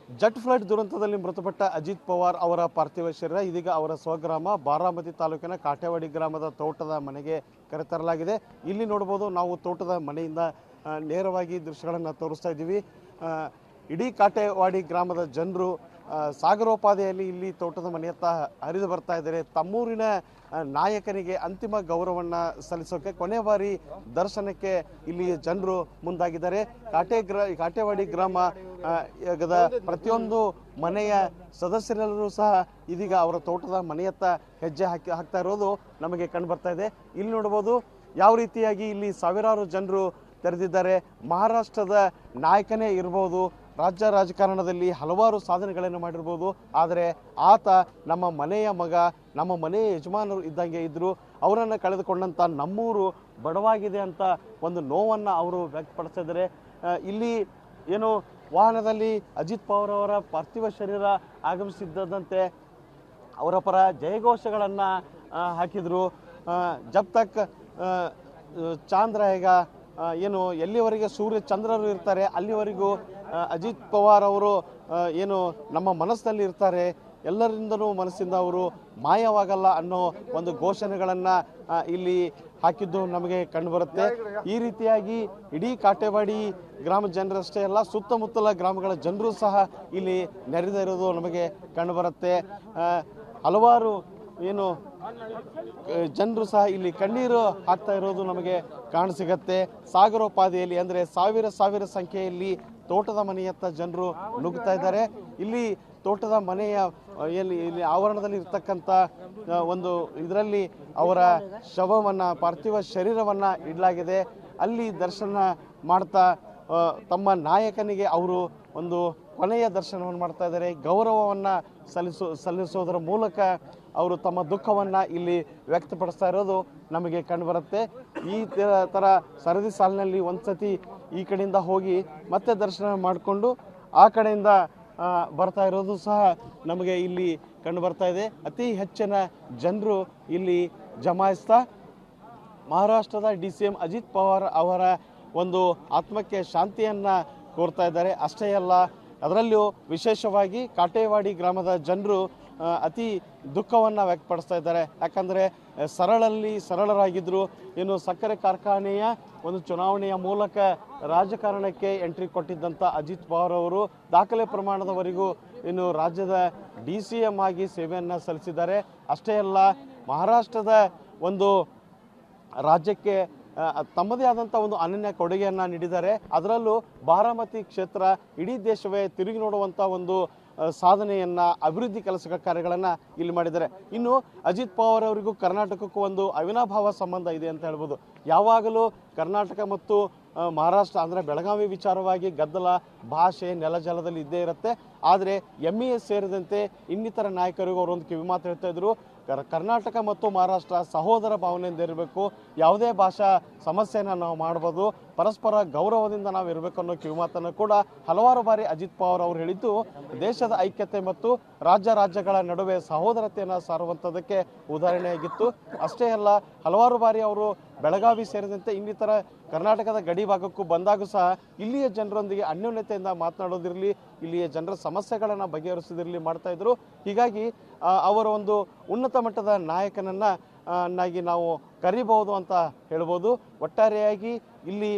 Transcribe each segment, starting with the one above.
ಜಟ್ flood ದುರಂತದಲ್ಲಿ ಮೃತಪಟ್ಟ ಅಜಿತ್ ಪವಾರ್ ಅವರ ಪಾರ್ಥಿವ ಶರೀರ ಇದೀಗ ಅವರ ಸ್ವಗ್ರಾಮ ಬಾರಾಮತಿ ತಾಲೂಕಿನ ಕಾಟೇವಾಡಿ ಗ್ರಾಮದ ತೋಟದ ಮನೆಗೆ ಕರೆತರಲಾಗಿದೆ. ಇಲ್ಲಿ ನೋಡಬಹುದು, ನಾವು ತೋಟದ ಮನೆಯಿಂದ ನೇರವಾಗಿ ದೃಶ್ಯಗಳನ್ನು ತೋರಿಸ್ತಾ ಇದ್ದೀವಿ. ಇಡೀ ಕಾಟೇವಾಡಿ ಗ್ರಾಮದ ಜನರು ಸಾಗರೋಪಾದಿಯಲ್ಲಿ ಇಲ್ಲಿ ತೋಟದ ಮನೆಯತ್ತ ಹರಿದು ಬರ್ತಾ ಇದ್ದಾರೆ. ತಮ್ಮೂರಿನ ನಾಯಕನಿಗೆ ಅಂತಿಮ ಗೌರವವನ್ನು ಸಲ್ಲಿಸೋಕೆ ಕೊನೆ ಬಾರಿ ದರ್ಶನಕ್ಕೆ ಇಲ್ಲಿ ಜನರು ಮುಂದಾಗಿದ್ದಾರೆ. ಕಾಟೇವಾಡಿ ಗ್ರಾಮ ಪ್ರತಿಯೊಂದು ಮನೆಯ ಸದಸ್ಯರೆಲ್ಲರೂ ಸಹ ಇದೀಗ ಅವರ ತೋಟದ ಮನೆಯತ್ತ ಹೆಜ್ಜೆ ಹಾಕ್ತಾ ಇರೋದು ನಮಗೆ ಕಂಡು ಬರ್ತಾ ಇದೆ. ಇಲ್ಲಿ ನೋಡಬಹುದು ಯಾವ ರೀತಿಯಾಗಿ ಇಲ್ಲಿ ಸಾವಿರಾರು ಜನರು ತೆರೆದಿದ್ದಾರೆ. ಮಹಾರಾಷ್ಟ್ರದ ನಾಯಕನೇ ಇರಬಹುದು, ರಾಜ್ಯ ರಾಜಕಾರಣದಲ್ಲಿ ಹಲವಾರು ಸಾಧನೆಗಳನ್ನು ಮಾಡಿರ್ಬೋದು, ಆದರೆ ಆತ ನಮ್ಮ ಮನೆಯ ಮಗ, ನಮ್ಮ ಮನೆಯ ಯಜಮಾನರು ಇದ್ದಂಗೆ ಇದ್ದರು. ಅವರನ್ನು ಕಳೆದುಕೊಂಡಂಥ ನಮ್ಮೂರು ಬಡವಾಗಿದೆ ಅಂತ ಒಂದು ನೋವನ್ನು ಅವರು ವ್ಯಕ್ತಪಡಿಸಿದ್ದಾರೆ. ಇಲ್ಲಿ ಏನು ವಾಹನದಲ್ಲಿ ಅಜಿತ್ ಪವಾರ್ ಅವರ ಪಾರ್ಥಿವ ಶರೀರ ಆಗಮಿಸಿದ್ದಂತೆ ಅವರ ಪರ ಜಯಘೋಷಗಳನ್ನು ಹಾಕಿದರು. ಜಬ್ ತಕ್ ಚಾಂದ್ रहेगा, ಏನು ಎಲ್ಲಿವರೆಗೆ ಸೂರ್ಯ ಚಂದ್ರರು ಇರ್ತಾರೆ ಅಲ್ಲಿವರೆಗೂ ಅಜಿತ್ ಪವಾರ್ ಅವರು ಏನು ನಮ್ಮ ಮನಸ್ಸಿನಲ್ಲಿ ಇರ್ತಾರೆ, ಎಲ್ಲರಿಂದಲೂ ಮನಸ್ಸಿಂದ ಅವರು ಮಾಯವಾಗಲ್ಲ ಅನ್ನೋ ಒಂದು ಘೋಷಣೆಗಳನ್ನು ಇಲ್ಲಿ ಹಾಕಿದ್ದು ನಮಗೆ ಕಂಡುಬರುತ್ತೆ. ಈ ರೀತಿಯಾಗಿ ಇಡೀ ಕಾಟೇವಾಡಿ ಗ್ರಾಮದ ಜನರಷ್ಟೇ ಅಲ್ಲ, ಸುತ್ತಮುತ್ತಲ ಗ್ರಾಮಗಳ ಜನರು ಸಹ ಇಲ್ಲಿ ನೆರೆದಿರೋದು ನಮಗೆ ಕಂಡುಬರುತ್ತೆ. ಹಲವಾರು ಏನು ಜನರು ಸಹ ಇಲ್ಲಿ ಕಣ್ಣೀರು ಹಾಕ್ತಾ ಇರೋದು ನಮಗೆ ಕಾಣಸಿಗತ್ತೆ. ಸಾಗರೋಪಾದಿಯಲ್ಲಿ ಅಂದರೆ ಸಾವಿರ ಸಂಖ್ಯೆಯಲ್ಲಿ ತೋಟದ ಮನೆಯತ್ತ ಜನರು ನುಗ್ಗುತ್ತಾ ಇದ್ದಾರೆ. ಇಲ್ಲಿ ತೋಟದ ಮನೆಯ ಇಲ್ಲಿ ಆವರಣದಲ್ಲಿ ಇರ್ತಕ್ಕಂಥ ಒಂದು ಇದರಲ್ಲಿ ಅವರ ಶವವನ್ನು, ಪಾರ್ಥಿವ ಶರೀರವನ್ನು ಇಡಲಾಗಿದೆ. ಅಲ್ಲಿ ದರ್ಶನ ಮಾಡ್ತಾ ತಮ್ಮ ನಾಯಕನಿಗೆ ಅವರು ಒಂದು ಕೊನೆಯ ದರ್ಶನವನ್ನು ಮಾಡ್ತಾ ಇದ್ದಾರೆ. ಗೌರವವನ್ನು ಸಲ್ಲಿಸೋದರ ಮೂಲಕ ಅವರು ತಮ್ಮ ದುಃಖವನ್ನು ಇಲ್ಲಿ ವ್ಯಕ್ತಪಡಿಸ್ತಾ ಇರೋದು ನಮಗೆ ಕಂಡುಬರುತ್ತೆ. ಈ ಥರ ಸರದಿ ಸಾಲಿನಲ್ಲಿ ಒಂದ್ಸತಿ ಈ ಕಡೆಯಿಂದ ಹೋಗಿ ಮತ್ತೆ ದರ್ಶನ ಮಾಡಿಕೊಂಡು ಆ ಕಡೆಯಿಂದ ಬರ್ತಾ ಇರೋದು ಸಹ ನಮಗೆ ಇಲ್ಲಿ ಕಂಡು ಬರ್ತಾ ಇದೆ. ಅತಿ ಹೆಚ್ಚಿನ ಜನರು ಇಲ್ಲಿ ಜಮಾಯಿಸ್ತಾ ಮಹಾರಾಷ್ಟ್ರದ DCM ಅಜಿತ್ ಪವಾರ್ ಅವರ ಒಂದು ಆತ್ಮಕ್ಕೆ ಶಾಂತಿಯನ್ನು ಕೋರ್ತಾ ಇದ್ದಾರೆ. ಅಷ್ಟೇ ಅಲ್ಲ, ಅದರಲ್ಲಿಯೂ ವಿಶೇಷವಾಗಿ ಕಾಟೇವಾಡಿ ಗ್ರಾಮದ ಜನರು ಅತಿ ದುಃಖವನ್ನು ವ್ಯಕ್ತಪಡಿಸ್ತಾ ಇದ್ದಾರೆ. ಯಾಕಂದರೆ ಸರಳರಾಗಿದ್ದರು. ಇನ್ನು ಸಕ್ಕರೆ ಕಾರ್ಖಾನೆಯ ಒಂದು ಚುನಾವಣೆಯ ಮೂಲಕ ರಾಜಕಾರಣಕ್ಕೆ ಎಂಟ್ರಿ ಕೊಟ್ಟಿದ್ದಂಥ ಅಜಿತ್ ಪವಾರ್ ಅವರು ದಾಖಲೆ ಪ್ರಮಾಣದವರೆಗೂ ಇನ್ನು ರಾಜ್ಯದ DCM ಆಗಿ ಸೇವೆಯನ್ನು ಸಲ್ಲಿಸಿದ್ದಾರೆ. ಅಷ್ಟೇ ಅಲ್ಲ, ಮಹಾರಾಷ್ಟ್ರದ ಒಂದು ರಾಜ್ಯಕ್ಕೆ ತಮ್ಮದೇ ಆದಂಥ ಒಂದು ಅನನ್ಯ ಕೊಡುಗೆಯನ್ನು ನೀಡಿದ್ದಾರೆ. ಅದರಲ್ಲೂ ಬಾರಾಮತಿ ಕ್ಷೇತ್ರ ಇಡೀ ದೇಶವೇ ತಿರುಗಿ ನೋಡುವಂಥ ಒಂದು ಸಾಧನೆಯನ್ನು, ಅಭಿವೃದ್ಧಿ ಕೆಲಸ ಕಾರ್ಯಗಳನ್ನು ಇಲ್ಲಿ ಮಾಡಿದ್ದಾರೆ. ಇನ್ನು ಅಜಿತ್ ಪವಾರ್ ಅವರಿಗೂ ಕರ್ನಾಟಕಕ್ಕೂ ಒಂದು ಅವಿನಾಭಾವ ಸಂಬಂಧ ಇದೆ ಅಂತ ಹೇಳ್ಬೋದು. ಯಾವಾಗಲೂ ಕರ್ನಾಟಕ ಮತ್ತು ಮಹಾರಾಷ್ಟ್ರ ಅಂದರೆ ಬೆಳಗಾವಿ ವಿಚಾರವಾಗಿ ಗದ್ದಲ, ಭಾಷೆ, ನೆಲಜಲದಲ್ಲಿ ಇದ್ದೇ ಇರುತ್ತೆ. ಆದರೆ MES ಸೇರಿದಂತೆ ಇನ್ನಿತರ ನಾಯಕರಿಗೂ ಅವರೊಂದು ಕಿವಿಮಾತು ಹೇಳ್ತಾ ಇದ್ರು, ಕರ್ನಾಟಕ ಮತ್ತು ಮಹಾರಾಷ್ಟ್ರ ಸಹೋದರ ಭಾವನೆಯಿಂದ ಇರಬೇಕು, ಯಾವುದೇ ಭಾಷಾ ಸಮಸ್ಯೆನ ನಾವು ಮಾಡ್ಬೋದು, ಪರಸ್ಪರ ಗೌರವದಿಂದ ನಾವು ಇರಬೇಕು ಅನ್ನೋ ಕಿವಿಮಾತನ್ನು ಕೂಡ ಹಲವಾರು ಬಾರಿ ಅಜಿತ್ ಪವಾರ್ ಅವರು ಹೇಳಿದ್ದು ದೇಶದ ಐಕ್ಯತೆ ಮತ್ತು ರಾಜ್ಯಗಳ ನಡುವೆ ಸಹೋದರತೆಯನ್ನು ಸಾರುವಂಥದ್ದಕ್ಕೆ ಉದಾಹರಣೆಯಾಗಿತ್ತು. ಅಷ್ಟೇ ಅಲ್ಲ, ಹಲವಾರು ಬಾರಿ ಅವರು ಬೆಳಗಾವಿ ಸೇರಿದಂತೆ ಇನ್ನಿತರ ಕರ್ನಾಟಕದ ಗಡಿ ಭಾಗಕ್ಕೂ ಬಂದಾಗೂ ಸಹ ಇಲ್ಲಿಯ ಜನರೊಂದಿಗೆ ಅನ್ಯೋನ್ಯತೆಯಿಂದ ಮಾತನಾಡೋದಿರಲಿ, ಇಲ್ಲಿಯ ಜನರ ಸಮಸ್ಯೆಗಳನ್ನು ಬಗೆಹರಿಸೋದಿರಲಿ ಮಾಡ್ತಾ ಇದ್ರು. ಹೀಗಾಗಿ ಅವರ ಒಂದು ಉನ್ನತ ಮಟ್ಟದ ನಾಯಕನನ್ನಾಗಿ ನಾವು ಕರಿಬಹುದು ಅಂತ ಹೇಳ್ಬೋದು. ಒಟ್ಟಾರೆಯಾಗಿ ಇಲ್ಲಿ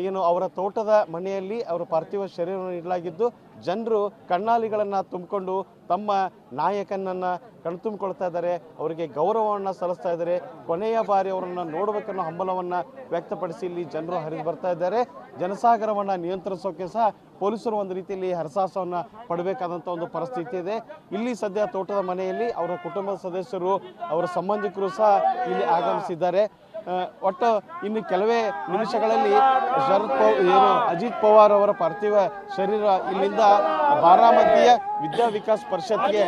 ಏನು ಅವರ ತೋಟದ ಮನೆಯಲ್ಲಿ ಅವರ ಪಾರ್ಥಿವ ಶರೀರವನ್ನು ಇಡಲಾಗಿದ್ದು ಜನರು ಕಣ್ಣಾಲಿಗಳನ್ನು ತುಂಬಿಕೊಂಡು ತಮ್ಮ ನಾಯಕನನ್ನು ಕಣ್ತುಂಬಿಕೊಳ್ತಾ ಇದ್ದಾರೆ, ಅವರಿಗೆ ಗೌರವವನ್ನು ಸಲ್ಲಿಸ್ತಾ ಇದ್ದಾರೆ. ಕೊನೆಯ ಬಾರಿ ಅವರನ್ನು ನೋಡಬೇಕನ್ನೋ ಹಂಬಲವನ್ನು ವ್ಯಕ್ತಪಡಿಸಿ ಇಲ್ಲಿ ಜನರು ಹರಿದು ಬರ್ತಾ ಇದ್ದಾರೆ. ಜನಸಾಗರವನ್ನು ನಿಯಂತ್ರಿಸೋಕೆ ಸಹ ಪೊಲೀಸರು ಒಂದು ರೀತಿಯಲ್ಲಿ ಹರಸಾಹಸವನ್ನು ಪಡಬೇಕಾದಂಥ ಒಂದು ಪರಿಸ್ಥಿತಿ ಇದೆ. ಇಲ್ಲಿ ಸದ್ಯ ತೋಟದ ಮನೆಯಲ್ಲಿ ಅವರ ಕುಟುಂಬದ ಸದಸ್ಯರು, ಅವರ ಸಂಬಂಧಿಕರು ಸಹ ಇಲ್ಲಿ ಆಗಮಿಸಿದ್ದಾರೆ. ಒಟ್ಟು ಇನ್ನು ಕೆಲವೇ ನಿಮಿಷಗಳಲ್ಲಿ ಅಜಿತ್ ಪವಾರ್ ಅವರ ಪಾರ್ಥಿವ ಶರೀರ ಇಲ್ಲಿಂದ ಬಾರಾಮತಿಯ ವಿದ್ಯಾ ವಿಕಾಸ್ ಪರಿಷತ್ಗೆ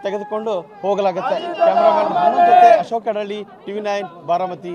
ತೆಗೆದುಕೊಂಡು ಹೋಗಲಾಗುತ್ತೆ. ಕ್ಯಾಮರಾಮನ್ ಹನುಮಂತ್ ಜೊತೆ ಅಶೋಕ್ ಅಡಳ್ಳಿ, TV9 ಬಾರಾಮತಿ.